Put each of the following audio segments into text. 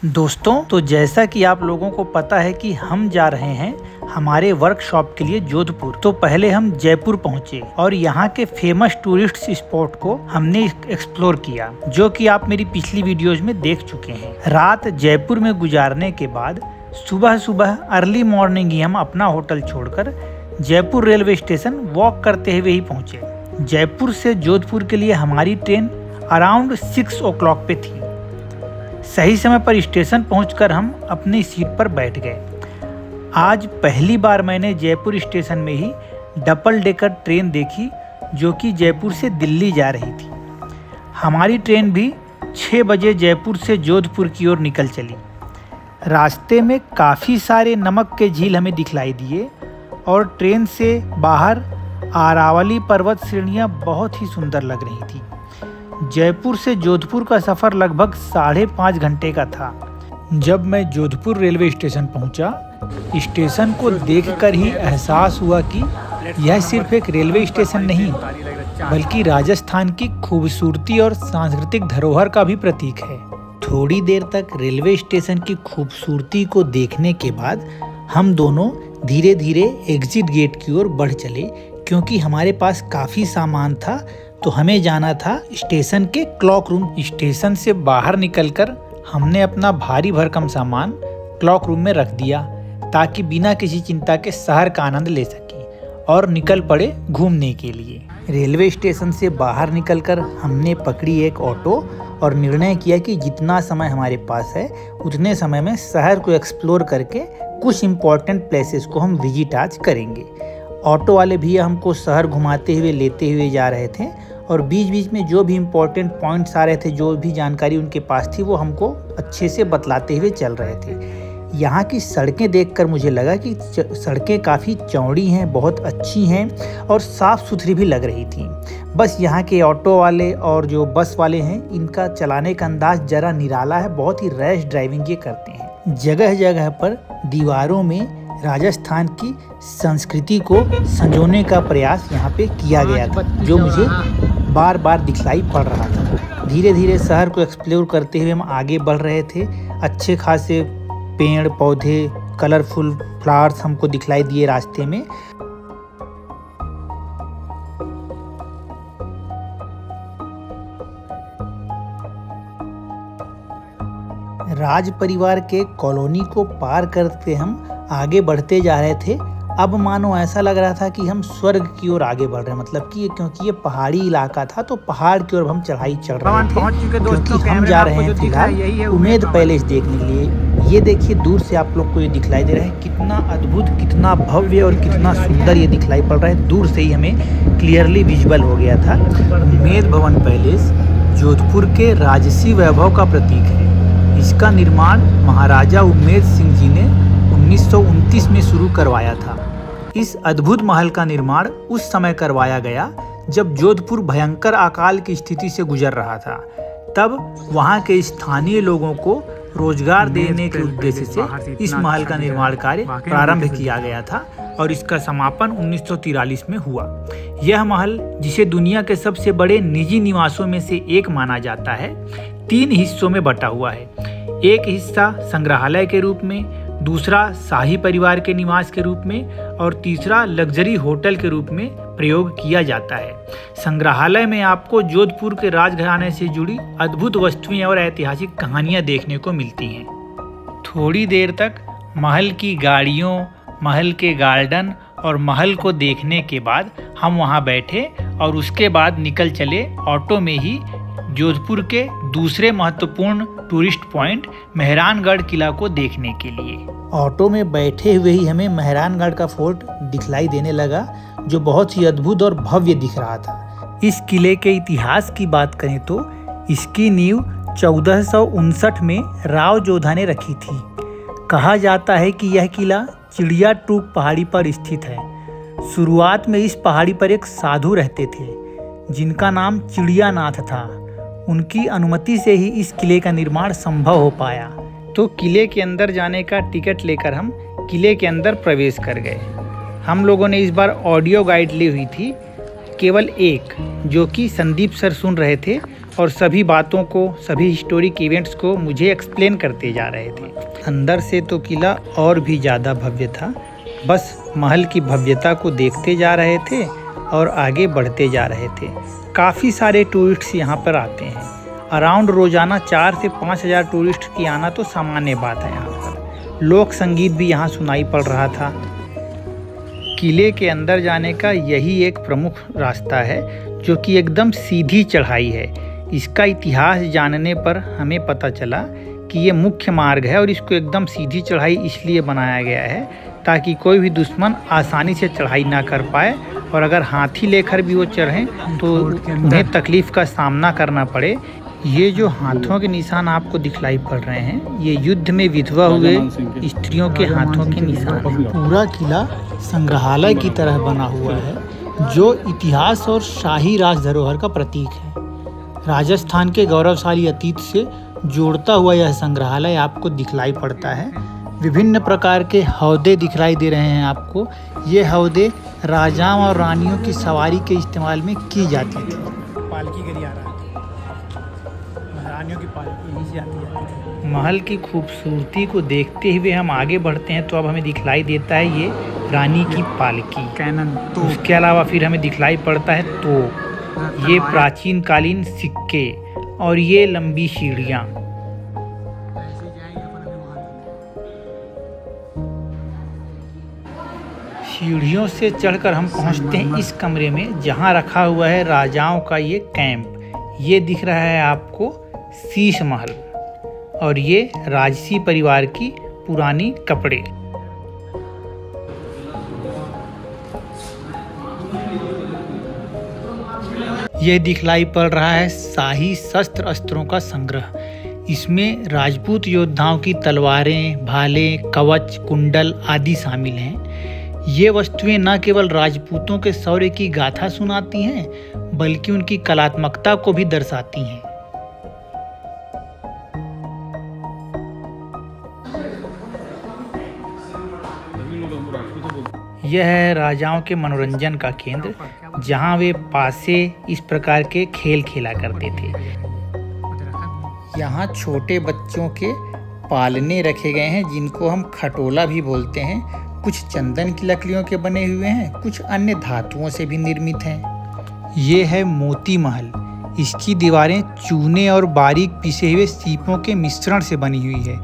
दोस्तों, तो जैसा कि आप लोगों को पता है कि हम जा रहे हैं हमारे वर्कशॉप के लिए जोधपुर। तो पहले हम जयपुर पहुंचे और यहाँ के फेमस टूरिस्ट स्पॉट को हमने एक्सप्लोर किया, जो कि आप मेरी पिछली वीडियोज में देख चुके हैं। रात जयपुर में गुजारने के बाद सुबह सुबह अर्ली मॉर्निंग ही हम अपना होटल छोड़कर जयपुर रेलवे स्टेशन वॉक करते हुए ही पहुंचे। जयपुर से जोधपुर के लिए हमारी ट्रेन अराउंड 6 o'clock पे थी। सही समय पर स्टेशन पहुंचकर हम अपनी सीट पर बैठ गए। आज पहली बार मैंने जयपुर स्टेशन में ही डबल डेकर ट्रेन देखी, जो कि जयपुर से दिल्ली जा रही थी। हमारी ट्रेन भी 6 बजे जयपुर से जोधपुर की ओर निकल चली। रास्ते में काफ़ी सारे नमक के झील हमें दिखलाई दिए और ट्रेन से बाहर आरावली पर्वत श्रेणियाँ बहुत ही सुंदर लग रही थी। जयपुर से जोधपुर का सफ़र लगभग 5.5 घंटे का था। जब मैं जोधपुर रेलवे स्टेशन पहुंचा, स्टेशन को देखकर ही एहसास हुआ कि यह सिर्फ एक रेलवे स्टेशन नहीं, बल्कि राजस्थान की खूबसूरती और सांस्कृतिक धरोहर का भी प्रतीक है। थोड़ी देर तक रेलवे स्टेशन की खूबसूरती को देखने के बाद हम दोनों धीरे धीरे एग्जिट गेट की ओर बढ़ चले, क्योंकि हमारे पास काफ़ी सामान था। तो हमें जाना था स्टेशन के क्लॉक रूम। स्टेशन से बाहर निकलकर हमने अपना भारी भरकम सामान क्लॉक रूम में रख दिया, ताकि बिना किसी चिंता के शहर का आनंद ले सकें और निकल पड़े घूमने के लिए। रेलवे स्टेशन से बाहर निकलकर हमने पकड़ी एक ऑटो और निर्णय किया कि जितना समय हमारे पास है उतने समय में शहर को एक्सप्लोर करके कुछ इम्पोर्टेंट प्लेसेस को हम विजिट आज करेंगे। ऑटो वाले भैया हमको शहर घुमाते हुए लेते हुए जा रहे थे और बीच बीच में जो भी इम्पोर्टेंट पॉइंट्स आ रहे थे, जो भी जानकारी उनके पास थी, वो हमको अच्छे से बतलाते हुए चल रहे थे। यहाँ की सड़कें देखकर मुझे लगा कि सड़कें काफ़ी चौड़ी हैं, बहुत अच्छी हैं और साफ़ सुथरी भी लग रही थी। बस यहाँ के ऑटो वाले और जो बस वाले हैं, इनका चलाने का अंदाज ज़रा निराला है, बहुत ही रैश ड्राइविंग ये करते हैं। जगह जगह पर दीवारों में राजस्थान की संस्कृति को संजोने का प्रयास यहाँ पे किया गया था, जो मुझे बार बार दिखलाई पड़ रहा था। धीरे धीरे शहर को एक्सप्लोर करते हुए हम आगे बढ़ रहे थे। अच्छे खासे पेड़ पौधे, कलरफुल फ्लावर्स हमको दिखलाई दिए रास्ते में। राज परिवार के कॉलोनी को पार करते हम आगे बढ़ते जा रहे थे। अब मानो ऐसा लग रहा था कि हम स्वर्ग की ओर आगे बढ़ रहे हैं, मतलब कि क्योंकि ये पहाड़ी इलाका था, तो पहाड़ की ओर हम चढ़ाई चढ़ रहे थे। क्योंकि हम जा रहे हैं फिलहाल उम्मेद पैलेस देखने के लिए। ये देखिए, दूर से आप लोग को ये दिखलाई दे रहा है, कितना अद्भुत, कितना भव्य और कितना सुंदर ये दिखलाई पड़ रहा है। दूर से ही हमें क्लियरली विजिबल हो गया था। उम्मेद भवन पैलेस जोधपुर के राजसी वैभव का प्रतीक है। इसका निर्माण महाराजा उम्मेद सिंह जी ने 1929 में शुरू करवाया था। इस अद्भुत महल का निर्माण उस समय करवाया गया जब जोधपुर भयंकर अकाल की स्थिति से गुजर रहा था। तब वहां के स्थानीय लोगों को रोजगार देने के उद्देश्य से इस महल का निर्माण कार्य प्रारंभ किया गया था और इसका समापन 1943 में हुआ। यह महल, जिसे दुनिया के सबसे बड़े निजी निवासों में से एक माना जाता है, 3 हिस्सों में बटा हुआ है। एक हिस्सा संग्रहालय के रूप में, दूसरा शाही परिवार के निवास के रूप में और तीसरा लग्जरी होटल के रूप में प्रयोग किया जाता है। संग्रहालय में आपको जोधपुर के राजघराने से जुड़ी अद्भुत वस्तुएं और ऐतिहासिक कहानियां देखने को मिलती हैं। थोड़ी देर तक महल की गाड़ियों, महल के गार्डन और महल को देखने के बाद हम वहां बैठे और उसके बाद निकल चले ऑटो में ही जोधपुर के दूसरे महत्वपूर्ण टूरिस्ट पॉइंट मेहरानगढ़ किला को देखने के लिए। ऑटो में बैठे हुए ही हमें मेहरानगढ़ का फोर्ट दिखलाई देने लगा, जो बहुत ही अद्भुत और भव्य दिख रहा था। इस किले के इतिहास की बात करें तो इसकी नींव 1459 में राव जोधा ने रखी थी। कहा जाता है कि यह किला चिड़िया टूक पहाड़ी पर स्थित है। शुरुआत में इस पहाड़ी पर एक साधु रहते थे, जिनका नाम चिड़ियानाथ था। उनकी अनुमति से ही इस किले का निर्माण संभव हो पाया। तो किले के अंदर जाने का टिकट लेकर हम किले के अंदर प्रवेश कर गए। हम लोगों ने इस बार ऑडियो गाइड ली हुई थी, केवल एक, जो कि संदीप सर सुन रहे थे, और सभी बातों को, सभी हिस्टोरिक इवेंट्स को मुझे एक्सप्लेन करते जा रहे थे। अंदर से तो किला और भी ज़्यादा भव्य था। बस महल की भव्यता को देखते जा रहे थे और आगे बढ़ते जा रहे थे। काफ़ी सारे टूरिस्ट्स यहाँ पर आते हैं। अराउंड रोज़ाना 4 से 5 हज़ार टूरिस्ट की आना तो सामान्य बात है यहाँ पर। लोक संगीत भी यहाँ सुनाई पड़ रहा था। किले के अंदर जाने का यही एक प्रमुख रास्ता है, जो कि एकदम सीधी चढ़ाई है। इसका इतिहास जानने पर हमें पता चला कि ये मुख्य मार्ग है और इसको एकदम सीधी चढ़ाई इसलिए बनाया गया है ताकि कोई भी दुश्मन आसानी से चढ़ाई ना कर पाए, और अगर हाथी लेकर भी वो चढ़ें तो उन्हें तकलीफ़ का सामना करना पड़े। ये जो हाथों के निशान आपको दिखलाई पड़ रहे हैं, ये युद्ध में विधवा हुए स्त्रियों के हाथों के निशान हैं। पूरा किला संग्रहालय की तरह बना हुआ है, जो इतिहास और शाही राज धरोहर का प्रतीक है। राजस्थान के गौरवशाली अतीत से जोड़ता हुआ यह संग्रहालय आपको दिखलाई पड़ता है। विभिन्न प्रकार के हौदे दिखलाई दे रहे हैं आपको। ये हौदे राजाओं और रानियों की सवारी के इस्तेमाल में की जाती थी। पालकी गली आ रहा है, रानियों की पालकी यहीं से आती है। महल की खूबसूरती को देखते हुए हम आगे बढ़ते हैं तो अब हमें दिखलाई देता है ये रानी की पालकी कैनन। तो उसके अलावा फिर हमें दिखलाई पड़ता है तो ये प्राचीन कालीन सिक्के और ये लंबी सीढ़ियाँ। सीढ़ियों से चढ़कर हम पहुंचते हैं इस कमरे में जहां रखा हुआ है राजाओं का ये कैंप। ये दिख रहा है आपको शीश महल, और ये राजसी परिवार की पुरानी कपड़े। ये दिखलाई पड़ रहा है शाही शस्त्र अस्त्रों का संग्रह। इसमें राजपूत योद्धाओं की तलवारें, भाले, कवच, कुंडल आदि शामिल हैं। ये वस्तुएं न केवल राजपूतों के शौर्य की गाथा सुनाती हैं, बल्कि उनकी कलात्मकता को भी दर्शाती हैं। यह है राजाओं के मनोरंजन का केंद्र, जहां वे पासे इस प्रकार के खेल खेला करते थे। यहाँ छोटे बच्चों के पालने रखे गए हैं, जिनको हम खटोला भी बोलते हैं। कुछ चंदन की लकड़ियों के बने हुए हैं, कुछ अन्य धातुओं से भी निर्मित हैं। ये है मोती महल। इसकी दीवारें चूने और बारीक पिसे हुए सीपों के मिश्रण से बनी हुई है,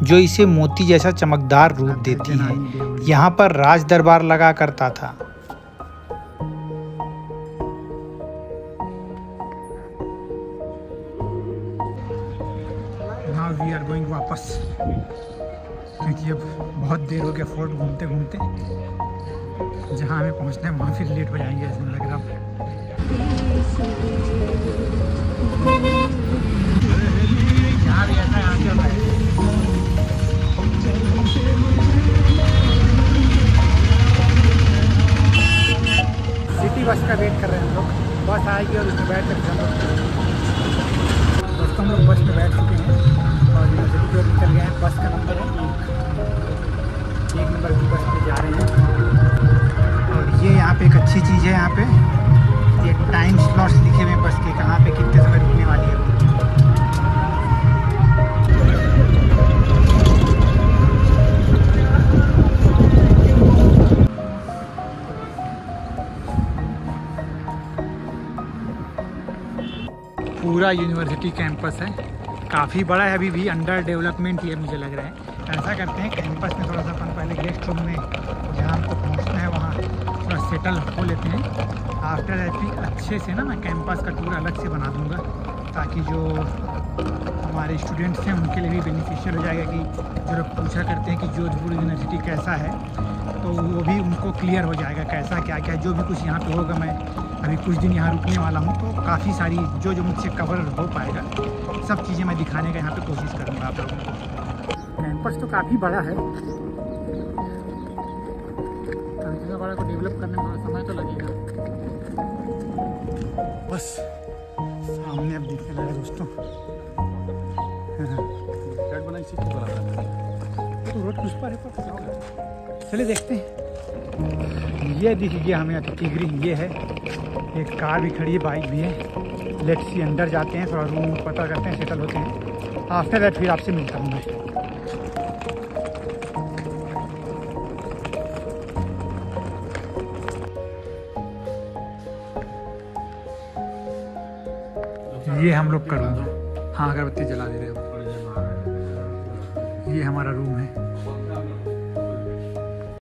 जो इसे मोती जैसा चमकदार रूप देती है। यहाँ पर राज दरबार लगा करता था। Now we are going वापस, क्योंकि अब बहुत देर हो गया फोर्ट घूमते घूमते। जहाँ हमें पहुँचना है वहाँ फिर लेट हो जाएंगे ऐसा लग रहा है। यहाँ भी ऐसा यहाँ चल रहा है। सिटी बस का वेट कर रहे हैं हम लोग। बस आएगी और उसमें बैठ कर हम लोग बस में बैठ चुके हैं और यूनिवर्सिटी की ओर निकल गए हैं। बस का नंबर है 1 नंबर की बस पे जा रहे हैं। और ये यहाँ पे एक अच्छी चीज़ है, यहाँ पे ये टाइम स्लॉट्स लिखे हुए हैं बस के, कहाँ पे कितने समय रुकने वाली है। पूरा यूनिवर्सिटी कैंपस है, काफ़ी बड़ा है, अभी भी अंडर डेवलपमेंट ही है मुझे लग रहा है। ऐसा करते हैं कैंपस में थोड़ा सा अपन पहले गेस्ट रूम में जहाँ हमको पहुँचना है वहाँ थोड़ा सेटल हो लेते हैं। आफ्टर दैट फिर अच्छे से ना मैं कैंपस का टूर अलग से बना दूँगा, ताकि जो हमारे स्टूडेंट्स हैं उनके लिए भी बेनिफिशियल हो जाएगा। कि जो लोग पूछा करते हैं कि जोधपुर यूनिवर्सिटी कैसा है, तो वो भी उनको क्लियर हो जाएगा कैसा क्या क्या जो भी कुछ यहाँ पे होगा। मैं अभी कुछ दिन यहाँ रुकने वाला हूँ, तो काफ़ी सारी जो मुझसे कवर हो पाएगा सब चीज़ें मैं दिखाने का यहाँ पे कोशिश करूँगा आप लोगों को। कैंपस तो काफ़ी बड़ा है, तो इतना बड़ा को डेवलप करने में समय तो लगेगा। बस सामने अब दिखने लगा दोस्तों। तो रोड कुछ पर है, चलिए देखते हैं। ये दिख गया हमें अतिथिगृह, ये है। एक कार भी खड़ी है, बाइक भी है। लेट्स सी अंदर जाते हैं, थोड़ा रूम पता करते हैं, सेटल होते हैं। आफ्टर दैट फिर आपसे मिलता हूँ मैं। ये हम लोग का रूम। हाँ, अगरबत्ती जला दे रहे हो। ये हमारा रूम है।